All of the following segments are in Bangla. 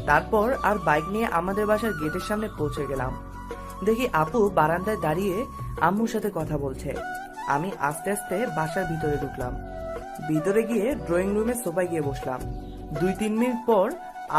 তারপর আর বাইক নিয়ে আমাদের বাসার গেটের সামনে পৌঁছে গেলাম। দেখি আপু বারান্দায় দাঁড়িয়ে আম্মুর সাথে কথা বলছে। আমি আস্তে আস্তে বাসার ভিতরে ঢুকলাম। ভিতরে গিয়ে ড্রয়িং রুমে সোফায় গিয়ে বসলাম। 2-3 মিনিট পর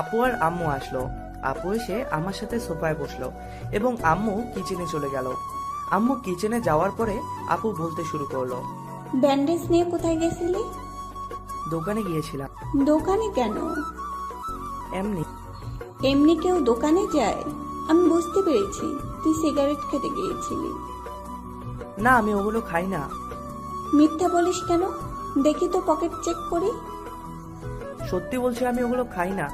আপু আর আম্মু আসলো। আপু এসে আমার সাথে সোফায় বসলো এবং আম্মু কিচেনে চলে গেল। আম্মু কিচেনে যাওয়ার পরে আপু বলতে শুরু করলো, ব্যান্ডেজ নিয়ে কোথায় গেছিলি? দোকানে গিয়েছিলাম। দোকানে কেন? এমনি। এমনি কেউ দোকানে যায়? আমি বুঝতে পেরেছি তুই সিগারেট খেতে গিয়েছিলি। না, আমি ওগুলো খাই না। মিথ্যা বলিস কেন? দেখি তো পকেট চেক করি। সত্যি বলছি, আমি ওগুলো খাই না।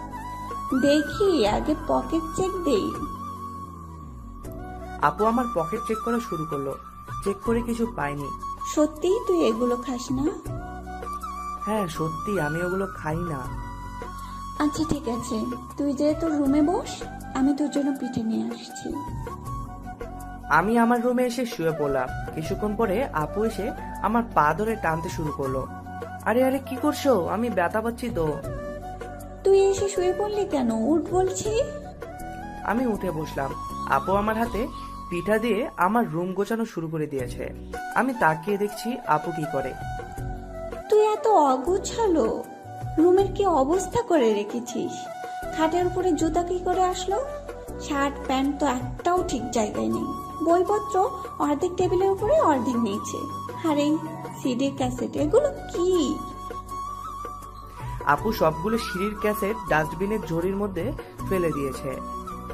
দেখি আগে পকেট চেক দেই। আপু আমার পকেট চেক করা শুরু করলো। চেক করে কিছু পাইনি। সত্যিই তুই এগুলো খাস না? হ্যাঁ সত্যি, আমি ওগুলো খাই না। আচ্ছা ঠিক আছে, তুই যে তোর রুমে বস, আমি তোর জন্য পিঠে নিয়ে আসছি। আমি আমার রুমে এসে শুয়ে পড়লাম। কিছুক্ষণ পরে আপু এসে আমার পা ধরে টানতে শুরু করলো। আরে আরে কি করছো? আমি ব্যথা পাচ্ছি তো। তুই এসে শুয়ে পড়লি কেন? উঠ বলছি। আমি উঠে বসলাম। আপু আমার হাতে পিঠা দিয়ে আমার রুম গোছানো শুরু করে দিয়েছে। আমি তাকিয়ে দেখছি আপু কি করে। তুই এত অগোছালো, রুমের কি অবস্থা করে রেখেছিস? খাটের উপরে জুতা কি করে আসলো? শার্ট প্যান্ট তো একটাও ঠিক জায়গায় নেই। বইপত্র অর্ধেক টেবিলের উপরে, অর্ধেক নিচে। আর এই সিডির ক্যাসেট, এগুলো কি? আপু সবগুলো সিঁড়ির ক্যাসেট ডাস্টবিনের ঝুড়ির মধ্যে ফেলে দিয়েছে।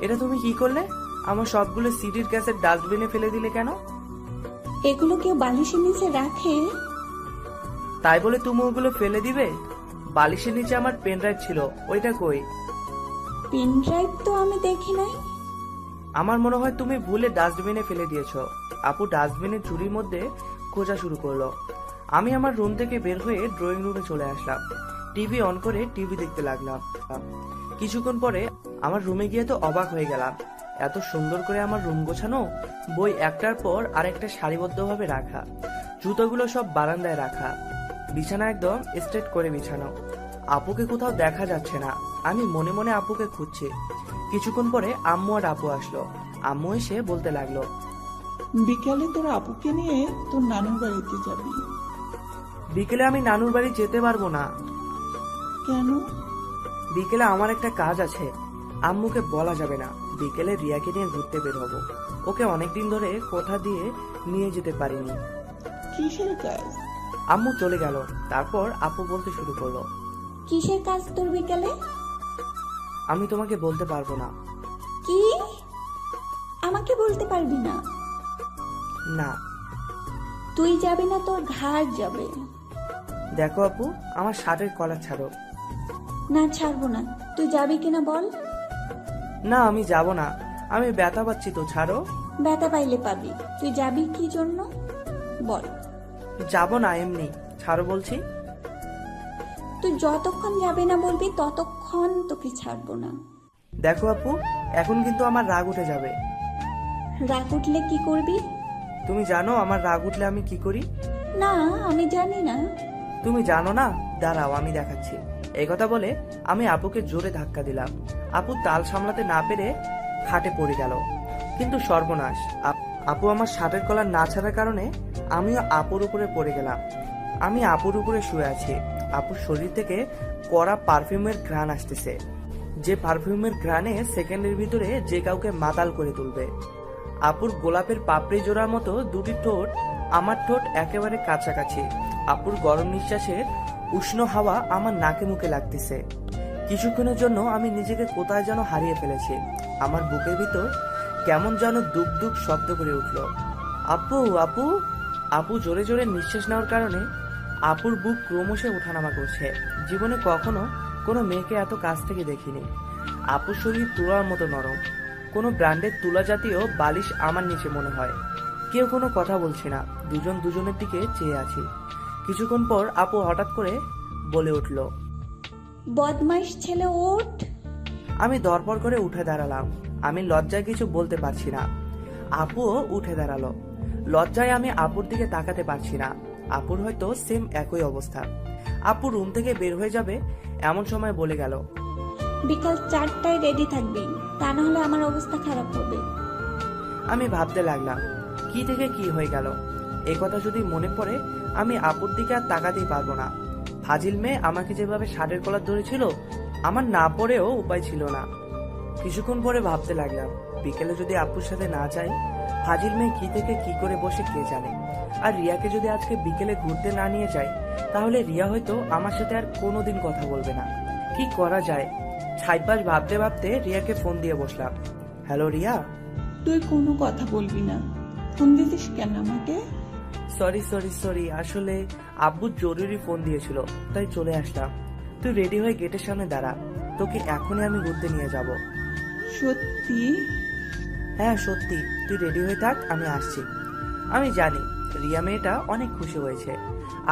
এটা তুমি কি করলে? আমার সবগুলো সিডির ক্যাসেট ডাস্টবিনে ফেলে দিলে কেন? এগুলো কেউ বালিশের নিচে রাখে? তাই বলে তুমি ওগুলো ফেলে দিবে? বালিশের নিচে আমার পেন ড্রাইভ ছিল, ওইটা কই? পেন ড্রাইভ তো আমি দেখি নাই। আমার মনে হয় তুমি ভুলে ডাস্টবিনে ফেলে দিয়েছো। আপু ডাস্টবিনের ঝুড়ির মধ্যে খোঁজা শুরু করলো। আমি আমার রুম থেকে বের হয়ে ড্রয়িং রুমে চলে আসলাম। টিভি অন করে টিভি দেখতে লাগলাম। কিছুক্ষণ পরে আমার রুমে গিয়ে তো অবাক হয়ে গেলাম। এত সুন্দর করে আমার রুম গোছানো, বই একটার পর আরেকটা সারিবদ্ধভাবে রাখা, জুতোগুলো সব বারান্দায় রাখা, বিছানা একদম স্ট্রেট করে বিছানো। আপুকে কোথাও দেখা যাচ্ছে না। আমি মনে মনে আপুকে খুঁজছি। কিছুক্ষণ পরে আম্মু আর আপু আসলো। আম্মু এসে বলতে লাগলো, বিকালে তোর আপুকে নিয়ে তোর নানুর বাড়িতে যাবি। বিকেলে আমি নানুর বাড়ি যেতে পারবো না। কেন? বিকেলে আমার একটা কাজ আছে। আম্মুকে বলা যাবে না। বিকেলে রিয়াকে নিয়ে ঘুরতে বের হবো। ওকে অনেকদিন ধরে কথা দিয়ে নিয়ে যেতে পারিনি। কিসের কাজ? আম্মু চলে গেল। তারপর আপু বলতে শুরু করলো, কিসের কাজ তোর বিকালে? আমি তোমাকে বলতে পারবো না। কি? আমাকে বলতে পারবি না? না। তুই যাবি না, তোর ঘাড় যাবে। দেখো আপু, আমার শার্টের কলার ছাড়ো। না, ছাড়বো না। তুই যাবি কিনা বল। না, আমি যাব না। আমি ব্যথা পাচ্ছি তো, ছাড়ো। ব্যথা পাইলে পাবি। তুই যাবি কি জন্য বল। যাব না এমনি, ছাড়ো বলছি। তুই যতক্ষণ যাবি না বলবি ততক্ষণ তোকে ছাড়বো না। দেখো আপু, এখন কিন্তু আমার রাগ উঠে যাবে। রাগ উঠলে কি করবি? তুমি জানো আমার রাগ উঠলে আমি কি করি? না, আমি জানি না। তুমি জানো না? দাঁড়াও, আমি দেখাচ্ছি। এই কথা বলে আমি আপুকে জোরে ধাক্কা দিলাম। আপু তাল সামলাতে না পেরে খাটে পড়ে গেল। কিন্তু সর্বনাশ, আপু আমার শার্টের কলার না ছাড়ার কারণে আমিও আপুর উপরে পড়ে গেলাম। আমি আপুর উপরে শুয়ে আছি। আপুর শরীর থেকে কড়া পারফিউমের ঘ্রাণ আসতেছে, যে পারফিউমের ঘ্রাণে সেকেন্ডের ভিতরে যে কাউকে মাতাল করে তুলবে। আপুর গোলাপের পাপড়ি জোড়ার মতো দুটি ঠোঁট আমার ঠোঁট একেবারে কাছাকাছি। আপুর গরম নিঃশ্বাসের উষ্ণ হাওয়া আমার নাকে মুখে লাগতেছে। কিছুক্ষণের জন্য আমি নিজেকে কোথায় যেন হারিয়ে ফেলেছি। আমার বুকের ভিতর কেমন যেন দুক দুক শব্দ করে উঠল। আপু, আপু। আপু জোরে জোরে নিঃশ্বাস নেওয়ার কারণে আপুর বুক ক্রমশ ওঠানামা করছে। জীবনে কখনো কোনো মেয়েকে এত কাছ থেকে দেখিনি। আপুর শরীর তুলার মতো নরম। কোনো ব্র্যান্ডের তুলা জাতীয় বালিশ আমার নিচে মনে হয়। কেউ কোনো কথা বলছে না। দুজন দুজনের দিকে চেয়ে আছি। কিছুক্ষণ পর আপু হঠাৎ করে বলে উঠল, বদমাইশ ছেলে, ওঠ। আমি দরপর করে উঠে দাঁড়ালাম। আমি লজ্জায় কিছু বলতে পারছি না। আপুও উঠে দাঁড়ালো। লজ্জায় আমি আপুর দিকে তাকাতে পারছি না। আপুর হয়তো সেম একই অবস্থা। আপু রুম থেকে বের হয়ে যাবে এমন সময় বলে গেল, বিকাল 4টায় রেডি থাকবি, তা না হলে আমার অবস্থা খারাপ হবে। আমি ভাবতে লাগলাম কি থেকে কি হয়ে গেল। এ কথা যদি মনে পড়ে আমি আপুর দিকে আর তাকাতেই পারবো না। ফাজিল মেয়ে আমাকে যেভাবে শার্টের কলার ধরেছিল, আমার না পড়েও উপায় ছিল না। কিছুক্ষণ পরে ভাবতে লাগলাম বিকেলে যদি আপুর সাথে না যাই, ফাজিল মেয়ে কি থেকে কি করে বসে কে জানে। আর রিয়াকে যদি আজকে বিকেলে ঘুরতে না নিয়ে যাই, তাহলে রিয়া হয়তো আমার সাথে আর কোনোদিন কথা বলবে না। কি করা যায়? ছাইপাশ ভাবতে ভাবতে রিয়াকে ফোন দিয়ে বসলাম। হ্যালো রিয়া। তুই কোনো কথা বলবি না, ফোন দিতিস কেন আমাকে? সরি, আসলে আব্বু জরুরি ফোন দিয়েছিল, তাই চলে আসলাম। তুই রেডি হয়ে গেটের সামনে দাঁড়া, তোকে এখনই আমি ঘুরতে নিয়ে যাব। সত্যি? হ্যাঁ সত্যি, তুই রেডি হয়ে থাক, আমি আসছি। আমি জানি রিয়া মেয়েটা অনেক খুশি হয়েছে,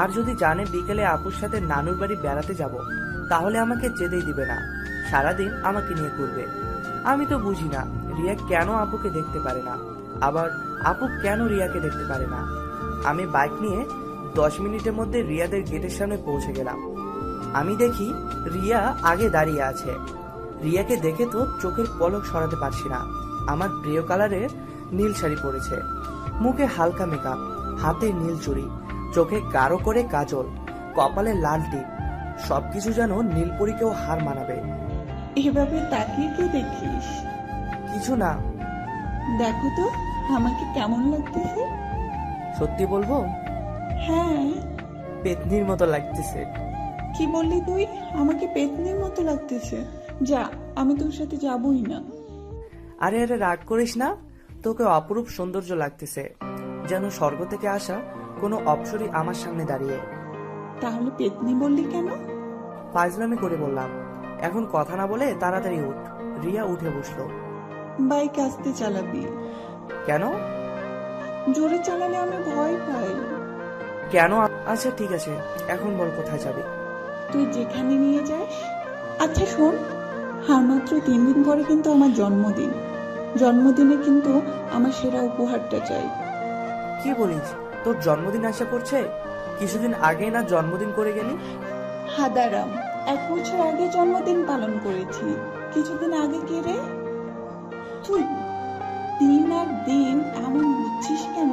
আর যদি জানে বিকেলে আপুর সাথে নানুর বাড়ি বেড়াতে যাব, তাহলে আমাকে যেতেই দিবে না, সারাদিন আমাকে নিয়ে ঘুরবে। আমি তো বুঝি না রিয়া কেন আপুকে দেখতে পারে না, আবার আপু কেন রিয়াকে দেখতে পারে না। আমি বাইক নিয়ে 10 মিনিটের মধ্যে রিয়াদের গেটের সামনে পৌঁছে গেলাম। আমি দেখি রিয়া আগে দাঁড়িয়ে আছে। রিয়াকে দেখে তো চোখের পলক সরাতে পারছি না। আমার প্রিয় কালারের নীল শাড়ি পরেছে, মুখে হালকা মেকআপ, হাতে নীল চুড়ি, চোখে গাঢ় করে কাজল, কপালে লাল টিপ, সবকিছু যেন নীলপরীকেও হার মানাবে। এভাবে তাকিয়ে কি দেখিস? কিছু না। দেখো তো আমাকে কেমন লাগতেছে। সত্যি বলবো? হ্যাঁ। পেতনির মতো লাগতেছে। কি বললি তুই? আমাকে পেতনির মতো লাগতেছে? যা, আমি তোর সাথে যাবই না। আরে রাগ করিস না, তোকে অপরূপ সৌন্দর্য লাগতেছে, যেন স্বর্গ থেকে আসা কোনো অপ্সরী আমার সামনে দাঁড়িয়ে। তাহলে পেতনি বললি কেন? ফাজলামি করে বললাম। এখন কথা না বলে তাড়াতাড়ি উঠ। রিয়া উঠে বসলো। বাইক আস্তে চালাবি। কেন? জোরে চালালে আমি ভয় পাই। কেন? আচ্ছা ঠিক আছে, এখন বল কোথায় যাবি? তুই যেখানে নিয়ে যাস। আচ্ছা শোন, আর মাত্র 3 দিন পরে কিন্তু আমার জন্মদিন। জন্মদিনে কিন্তু আমার সেরা উপহারটা চাই। কি বলিস? তোর জন্মদিন আসা পড়ছে? কিছুদিন আগে না জন্মদিন করে গেলি? হাদারাম, 1 বছর আগে জন্মদিন পালন করেছি। কিছুদিন আগে কে রে তুই? দিন আর দিন এমন বুঝছিস কেন?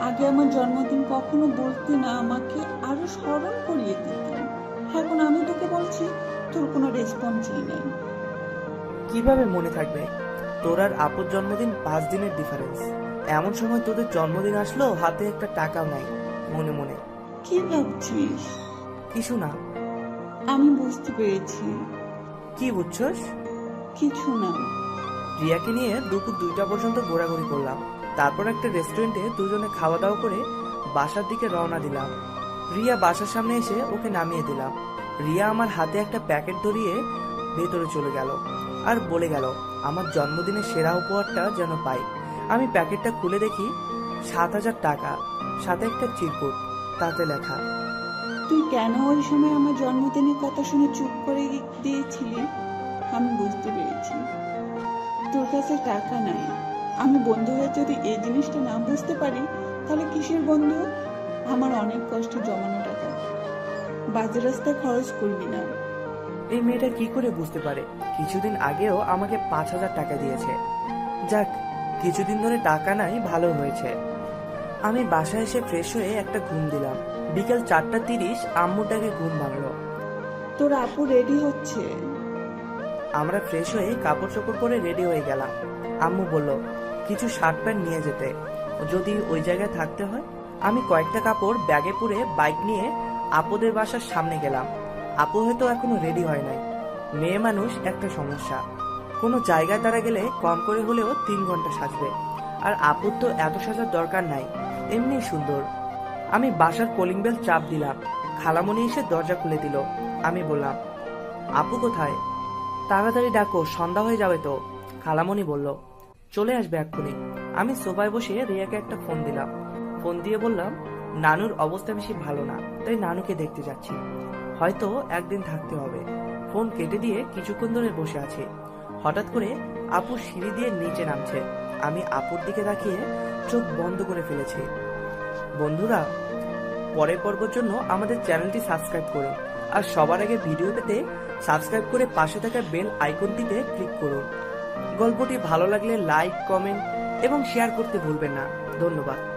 আগে আমার জন্মদিন কখনো বলতে না, আমাকে আরো স্মরণ করিয়ে দিতি। এখন আমি তোকে বলছি, তোর কোনো রেসপন্সই নেই। কিভাবে মনে থাকবে? তোর আর আপুর জন্মদিন 5 দিনের ডিফারেন্স। এমন সময় তোদের জন্মদিন আসলো, হাতে একটা টাকাও নাই। মনে মনে কি ভাবছিস? কিছু না। আমি বুঝতে পেরেছি। কি বুঝছস? কিছু না। রিয়াকে নিয়ে দুপুর 2টা পর্যন্ত ঘোরাঘুরি করলাম। তারপর একটা রেস্টুরেন্টে দুজনে খাওয়া দাওয়া করে বাসার দিকে রওনা দিলাম। রিয়া বাসার সামনে এসে ওকে নামিয়ে দিলাম। রিয়া আমার হাতে একটা প্যাকেট ধরিয়ে ভেতরে চলে গেল আর বলে গেল আমার জন্মদিনের সেরা উপহারটা যেন পাই। আমি প্যাকেটটা খুলে দেখি 7,000 টাকা, সাথে একটা চিরকুট, তাতে লেখা। তুই কেন ওই সময় আমার জন্মদিনের কথা শুনে চুপ করে দিয়েছিলি? আমি বুঝতে পেরেছি, তোর কাছে টাকা নাই। আমি বন্ধু হয়ে যদি এই জিনিসটা না বুঝতে পারি, তাহলে কিসের বন্ধু? আমার অনেক কষ্ট জমানো টাকা বাজে রাস্তায় খরচ করবি না। এই মেয়েটা কি করে বুঝতে পারে? কিছুদিন আগেও আমাকে 5,000 টাকা দিয়েছে। যাক, কিছুদিন ধরে টাকা নাই, ভালো হয়েছে। আমি বাসায় এসে ফ্রেশ হয়ে একটা ঘুম দিলাম। বিকেল 4:30 আম্মুটাকে ঘুম ভাঙলো। তোর আপু রেডি হচ্ছে। আমরা ফ্রেশ হয়ে কাপড় চোপড় পরে রেডি হয়ে গেলাম। আম্মু বলল কিছু শার্ট প্যান্ট নিয়ে যেতে, যদি ওই জায়গায় থাকতে হয়। আমি কয়েকটা কাপড় ব্যাগে পুরে বাইক নিয়ে আপুদের বাসার সামনে গেলাম। আপু হয়তো এখনো রেডি হয় নাই। মেয়ে মানুষ একটা সমস্যা, কোনো জায়গায় তারা গেলে কম করে হলেও 3 ঘন্টা সাজবে। আর আপুর তো এত সাজার দরকার নাই, এমনি সুন্দর। আমি বাসার কলিং বেল চাপ দিলাম। খালামণি এসে দরজা খুলে দিল। আমি বললাম আপু কোথায়? তাড়াতাড়ি ডাকো, সন্ধ্যা হয়ে যাবে তো। খালামণি বলল চলে আসবে এক্ষুনি। আমি সোফায় বসে রিয়াকে একটা ফোন দিলাম। ফোন দিয়ে বললাম নানুর অবস্থা বেশি ভালো না, তাই নানুকে দেখতে যাচ্ছি, হয়তো একদিন থাকতে হবে। ফোন কেটে দিয়ে কিছুক্ষণ ধরে বসে আছি। হঠাৎ করে আপু সিঁড়ি দিয়ে নিচে নামছে। আমি আপুর দিকে তাকিয়ে চোখ বন্ধ করে ফেলেছি। বন্ধুরা, পরের পর্বের জন্য আমাদের চ্যানেলটি সাবস্ক্রাইব করুন আর সবার আগে ভিডিও পেতে সাবস্ক্রাইব করে পাশে থাকা বেল আইকনটিতে ক্লিক করুন। গল্পটি ভালো লাগলে লাইক, কমেন্ট এবং শেয়ার করতে ভুলবেন না। ধন্যবাদ।